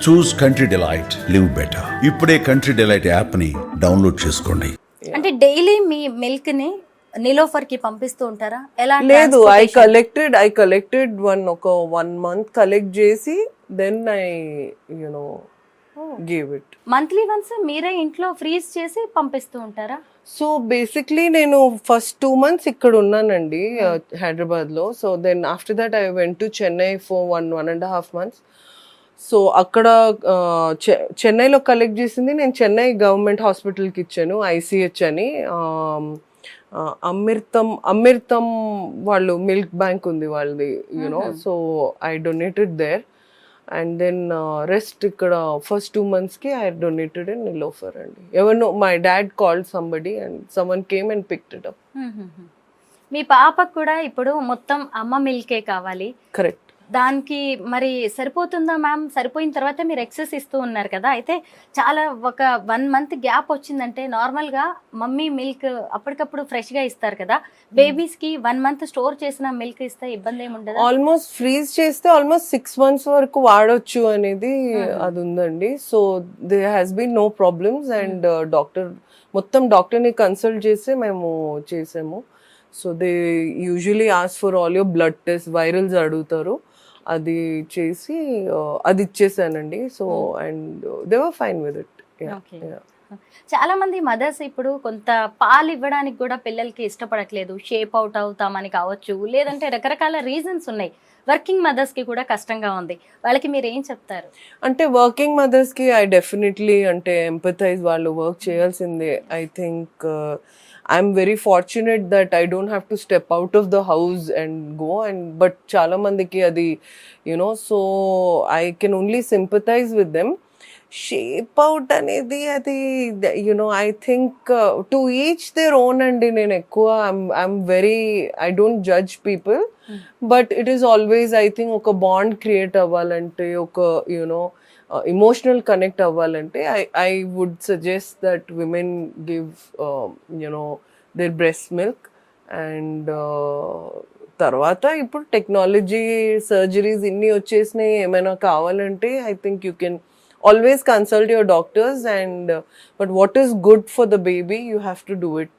చూస్ country delight, live better. ఇప్పుడే country delight app ని download చేసుకోండి. అంటే డైలీ మీ మిల్క్ ని నిలోఫర్ కి పంపిస్తూ ఉంటారా? ఎలా? లేదు, ఐ కలెక్టెడ్ ఒక 1 month కలెక్ట్ చేసి then I give it. Monthly once మీరే ఇంట్లో ఫ్రీజ్ చేసి పంపిస్తూ ఉంటారా? సో బేసిక్లీ నేను ఫస్ట్ 2 months ఇక్కడ ఉన్నానండి హైదరాబాద్ లో. So then after that I went to Chennai for 1.5 months. So అక్కడ చెన్నైలో కలెక్ట్ చేసింది నేను చెన్నై గవర్నమెంట్ హాస్పిటల్కి ఇచ్చాను, ఐసిహెచ్ అని. అమృతం వాళ్ళు మిల్క్ బ్యాంక్ ఉంది వాళ్ళది, so I donated there. And then rest ఇక్కడ ఫస్ట్ 2 months కి ఐ డొనేటెడ్ ఇన్ నిలోఫర్ అండి. ఎవరినో my dad called somebody and someone came and picked it up. మీ పాపకు కూడా ఇప్పుడు మొత్తం అమ్మ మిల్కే కావాలి. కరెక్ట్. దానికి మరి సరిపోతుందా మ్యామ్? సరిపోయిన తర్వాత మీరు ఎక్సెస్ ఇస్తూ ఉన్నారు కదా, అయితే చాలా ఒక 1 month గ్యాప్ వచ్చిందంటే నార్మల్గా మమ్మీ మిల్క్ అప్పటికప్పుడు ఫ్రెష్గా ఇస్తారు కదా, బేబీస్కి 1 month స్టోర్ చేసిన మిల్క్ ఇస్తే ఇబ్బంది ఏమి ఉండదు? ఆల్మోస్ట్ ఫ్రీజ్ చేస్తే ఆల్మోస్ట్ 6 months వరకు వాడొచ్చు అనేది అది ఉందండి. So they has been no problems. And డాక్టర్ని కన్సల్ట్ చేసి మేము చేసాము. So they usually ask for all your blood test, virals అడుగుతారు, అది చేసి అది ఇచ్చేసానండి. So and they were fine with it. చాలా మంది మదర్స్ ఇప్పుడు కొంత పాలు ఇవ్వడానికి కూడా పిల్లలకి ఇష్టపడట్లేదు, షేప్ అవుట్ అవుతామని కావచ్చు, లేదంటే రకరకాల రీజన్స్ ఉన్నాయి. వర్కింగ్ మదర్స్ కి కూడా కష్టంగా ఉంది, వాళ్ళకి మీరు ఏం చెప్తారు? అంటే వర్కింగ్ మదర్స్ కి ఐ డెఫినెట్లీ అంటే ఎంపథైజ్, వాళ్ళు వర్క్ చేయాల్సిందే. I think I'm very fortunate that I don't have to step out of the house and go, but చాలా మందికి అది so I can only sympathize with them. Shape out అనేది అది I think to each their own అండి. నేను ఎక్కువ I don't judge people, but it is always I think ఒక bond create అవ్వాలంటే, ఒక emotional connect అవ్వాలంటే I would suggest that women give their breast milk. And తర్వాత ఇప్పుడు టెక్నాలజీ సర్జరీస్ ఇన్ని వచ్చేసినాయి, ఏమైనా కావాలంటే I think you can always consult your doctors. And but what is good for the baby, you have to do it.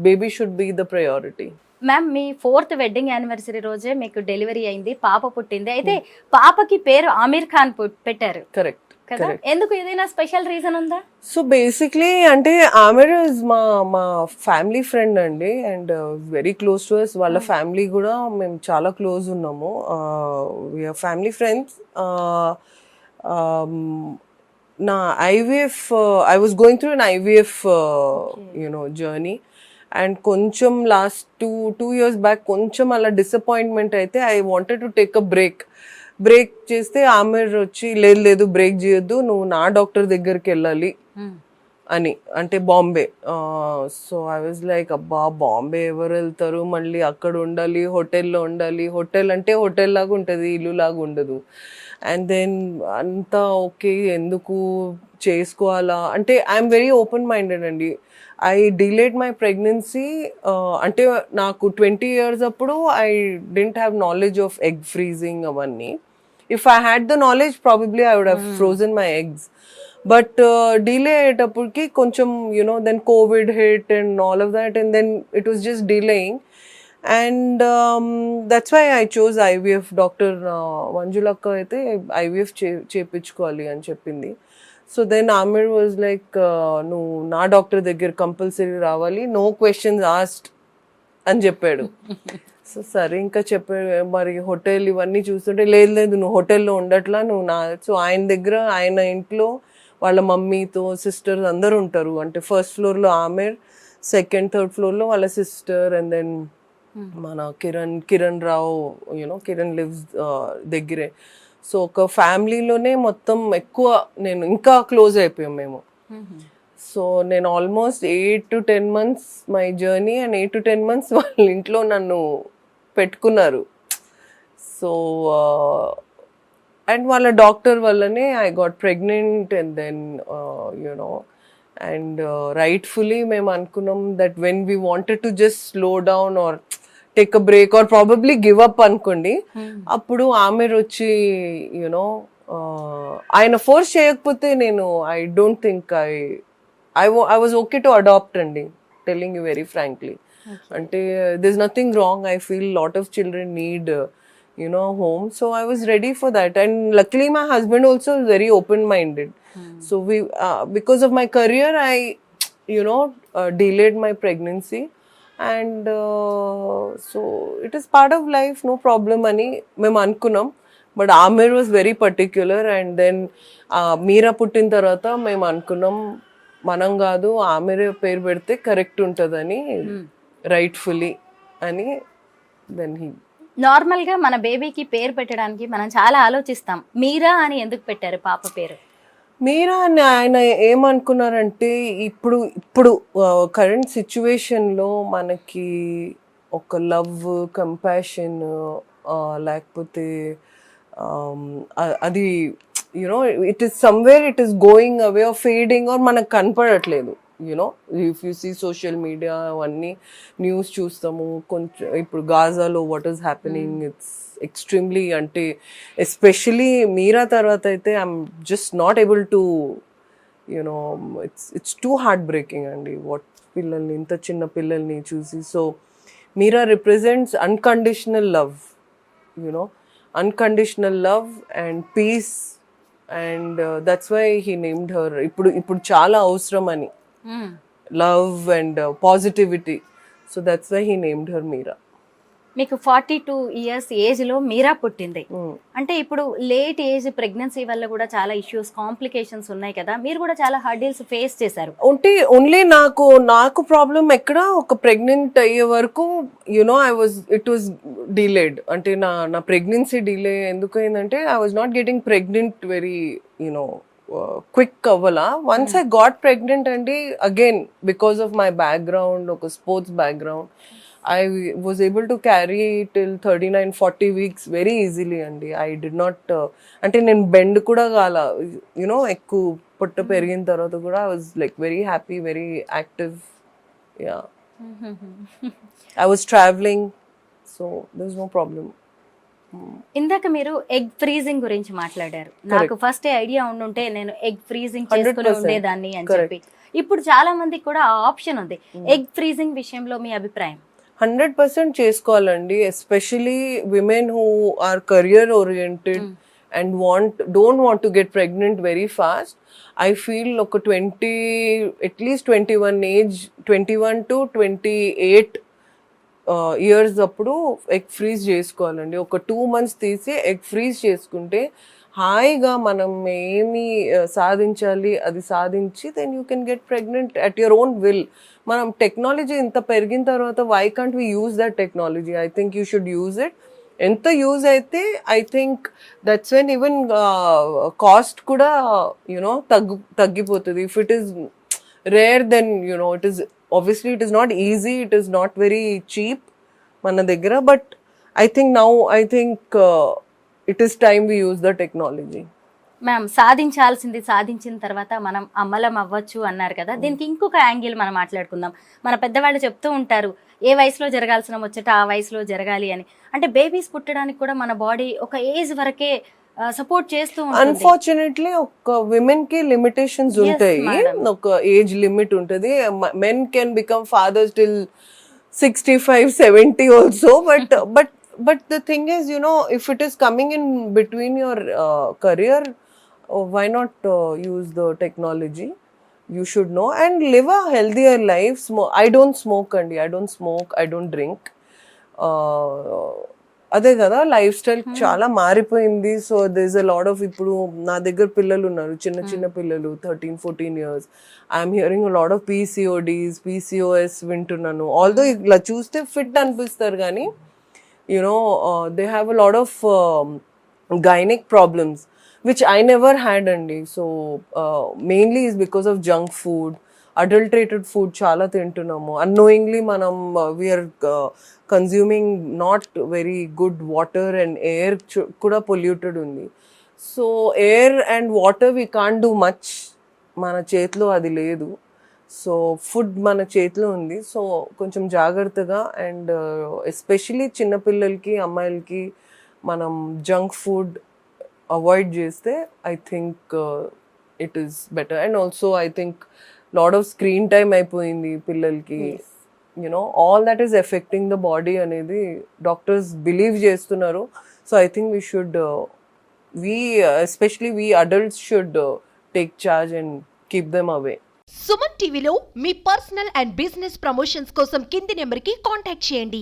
Baby should be the priority. Ma'am, me 4th wedding anniversary రోజే మీకు delivery అయింది, పాప పుట్టింది. అయితే పాపకి పేరు ఆమిర్ ఖాన్ పెట్టారు. Correct కదా, ఎందుకు? ఏదైనా స్పెషల్ రీజన్ ఉందా? సో బేసిక్లీ అంటే ఆమిర్ ఇస్ మా ఫ్యామిలీ ఫ్రెండ్ అండి, and very close to us. వాళ్ళ ఫ్యామిలీ కూడా మేము చాలా క్లోజ్ ఉన్నాము, వీఆర్ ఫ్యామిలీ ఫ్రెండ్స్. నా IVF I was going through an IVF journey. And కొంచెం లాస్ట్ 2 years బ్యాక్ కొంచెం అలా డిసప్పాయింట్మెంట్ అయితే I wanted to take a break చేస్తే ఆమెర్ వచ్చి లేదు బ్రేక్ చేయొద్దు, నువ్వు నా డాక్టర్ దగ్గరికి వెళ్ళాలి అని, అంటే Bombay. So I was like, అబ్బా బాంబే ఎవరు వెళ్తారు, మళ్ళీ అక్కడ ఉండాలి, హోటల్లో ఉండాలి. హోటల్ అంటే హోటల్ లాగా ఉంటుంది, ఇల్లు లాగా ఉండదు. అండ్ దెన్ అంతా ఓకే, ఎందుకు చేసుకోవాలా అంటే ఐఎమ్ వెరీ ఓపెన్ మైండెడ్ అండి. I delayed my pregnancy. అంటే నాకు 20 years అప్పుడు I didn't have knowledge of egg freezing అవన్నీ. If I had the knowledge probably I would have frozen my eggs. But delay అయ్యేటప్పటికి కొంచెం then covid hit and all of that, and then it was just delaying. And that's why I chose IVF. Doctor మంజులక్క అయితే IVF చేయించుకోవాలి అని చెప్పింది. So then Aamir was like, నువ్వు నా doctor దగ్గర కంపల్సరీ రావాలి, నో క్వశ్చన్స్ ఆస్క్డ్ అని చెప్పాడు. సో సరే ఇంకా చెప్పాడు. మరి హోటల్ ఇవన్నీ చూస్తుంటే లేదు నువ్వు హోటల్లో ఉండట్లా, నువ్వు నా. సో ఆయన ఇంట్లో వాళ్ళ మమ్మీతో సిస్టర్స్ అందరు ఉంటారు. అంటే 1st floor Aamir, 2nd, 3rd floor వాళ్ళ సిస్టర్, అండ్ దెన్ మన కిరణ్ రావు, కిరణ్ లివ్స్ దగ్గరే. సో ఒక ఫ్యామిలీలోనే మొత్తం ఎక్కువ నేను ఇంకా క్లోజ్ అయిపోయాం మేము. సో నేను almost 8 to 10 months my journey, and 8 to 10 months వాళ్ళ ఇంట్లో నన్ను పెట్టుకున్నారు. సో అండ్ వాళ్ళ డాక్టర్ వల్లనే I got pregnant. And then and rightfully మేము అనుకున్నాం that when we wanted to just slow down or take a break or probably give up అనుకోండి, అప్పుడు ఆమెర్ వచ్చి ఆయన ఫోర్స్ చేయకపోతే నేను I don't think I was okay to adopt అండి, telling you very frankly. అంటే this nothing wrong. I feel lot of children need home. So I was ready for that. And luckily my husband also is very open-minded. So we, because of my career, I, delayed my pregnancy. And so it is part of life, no problem ani mem anukunnam. But Amir was very particular, and then Meera puttin tarvata mem anukunnam manam gaadu Amir పేరు పెడితే correct ఉంటదని, rightfully అని. Then he normal గా మన బేబీకి పేరు పెట్టడానికి మనం చాలా ఆలోచిస్తాం. మీరా అని ఎందుకు పెట్టారు పాప పేరు? మీరా అని ఆయన ఏమనుకున్నారంటే, ఇప్పుడు కరెంట్ సిచ్యువేషన్లో మనకి ఒక లవ్, కంపాషన్, లేకపోతే అది it is somewhere it is going away or fading or మనకు కనపడట్లేదు. If you see social media అవన్నీ న్యూస్ చూస్తాము. కొంచెం ఇప్పుడు గాజాలో what is happening, it's extremely, అంటే ఎస్పెషలీ మీరా తర్వాత అయితే I'm just not able to it's too heartbreaking అండి. వాట్ పిల్లల్ని, ఇంత చిన్న పిల్లల్ని చూసి. So Meera represents unconditional love, unconditional love and peace, and that's why he named her. ఇప్పుడు చాలా అవసరం అని, love and positivity. So that's why he named her Meera. మీకు 42 years ఏజ్ లో మీరా పుట్టింది అంటే ఇప్పుడు లేట్ ఏజ్ ప్రెగ్నెన్సీ వల్ల కూడా చాలా ఇష్యూస్, కాంప్లికేషన్స్ ఉన్నాయి కదా, మీరు కూడా చాలా హర్డిల్స్ ఫేస్ చేశారు. ఓన్లీ నాకు ప్రాబ్లం ఎక్కడ, ఒక ప్రెగ్నెంట్ అయ్యే వరకు ఇట్ వాజ్ డిలేడ్. అంటే నా ప్రెగ్నెన్సీ డిలే ఎందుకు అయిందంటే, I was not getting pregnant very quick అవ్వలా. వన్స్ ఐ గాట్ ప్రెగ్నెంట్ అండి, again because of my background, ఒక sports background, I was able to carry till 39-40 weeks very easily అండి. I did not అంటే నేను bend కూడా కాల, ఎక్కువ పొట్ట పెరిగిన తర్వాత కూడా I was like very happy, very active. Yeah. I was traveling, so there's no problem. ఇందాక మీరు ఎగ్ ఫ్రీజింగ్ గురించి మాట్లాడారు. నాకు ఫస్ట్ ఐడియా ఉండుంటే నేను ఎగ్ ఫ్రీజింగ్ చేసుకుని ఉండేదాన్ని అని చెప్పి. ఇప్పుడు చాలా మందికి కూడా ఆ ఆప్షన్ ఉంది. ఎగ్ ఫ్రీజింగ్ విషయంలో మీ అభిప్రాయం? 100% చేసుకోవాలండి, especially women who or career oriented and don't want to get pregnant very fast. I feel ఒక 20, at least 21 age, 21 to 28 years అప్పుడు ఎగ్ ఫ్రీజ్ చేసుకోవాలండి. ఒక 2 months తీసి ఎగ్ ఫ్రీజ్ చేసుకుంటే హాయిగా మనం ఏమి సాధించాలి అది సాధించి, then you can get pregnant at your own will. మనం టెక్నాలజీ ఇంత పెరిగిన తర్వాత why can't we use that technology? I think you should use it. ఎంత యూజ్ అయితే I think that's when even cost కూడా తగ్గిపోతుంది. If it is rare then it is obviously it is not easy, it is not very cheap మన దగ్గర, but I think it is time we use the technology. Ma'am, సాధించిన తర్వాత మనం అమ్మలం అవ్వచ్చు అన్నారు కదా, దీనికి ఇంకొక యాంగిల్ మనం మాట్లాడుకుందాం. మన పెద్దవాళ్ళు చెప్తూ ఉంటారు, ఏ వయసులో జరగాల్సిన ముచ్చట ఆ వయసులో జరగాలి అని. అంటే బేబీస్ పుట్టడానికి కూడా మన బాడీ ఒక ఏజ్ వరకే సపోర్ట్ చేస్తూ ఉంటుంది. అన్ఫార్చునేట్లీ ఒక విమెన్ కి లిమిటేషన్స్ ఉంటాయి, ఒక ఏజ్ లిమిట్ ఉంటుంది. Men can become fathers till 65-70 also, but the thing is if it is coming in between your career, why not use the technology? You should know and live a healthier life. I don't smoke అండి, I don't drink. అదే కదా, life style చాలా మారిపోయింది. So there is a lot of, ఇప్పుడు నా దగ్గర పిల్లలు ఉన్నారు, చిన్న పిల్లలు 13-14 years. I'm hearing a lot of PCOS వింటున్నాను. ఆల్దో ఇలా చూస్తే ఫిట్ అనిపిస్తారు కానీ they have a lot of gynaec problems which I never had అండి. So mainly is because of junk food, adulterated food చాలా తింటున్నాము. అన్నోయింగ్లీ మనం we're consuming not very good water and air కూడా polluted ఉంది. So air and water we can't do much, మన చేతిలో అది లేదు. సో ఫుడ్ మన చేతిలో ఉంది. సో కొంచెం జాగ్రత్తగా, అండ్ ఎస్పెషలీ చిన్నపిల్లలకి, అమ్మాయిలకి మనం జంక్ ఫుడ్ అవాయిడ్ చేస్తే I think it is better. And also I think lot off screen time అయిపోయింది పిల్లలకి, you know all that is affecting the body అనేది డాక్టర్స్ బిలీవ్ చేస్తున్నారు. So I think we should especially we adults should take charge and keep them away. Suman టీవీలో మీ personal and business promotions కోసం కింది నెంబర్కి contact చేయండి.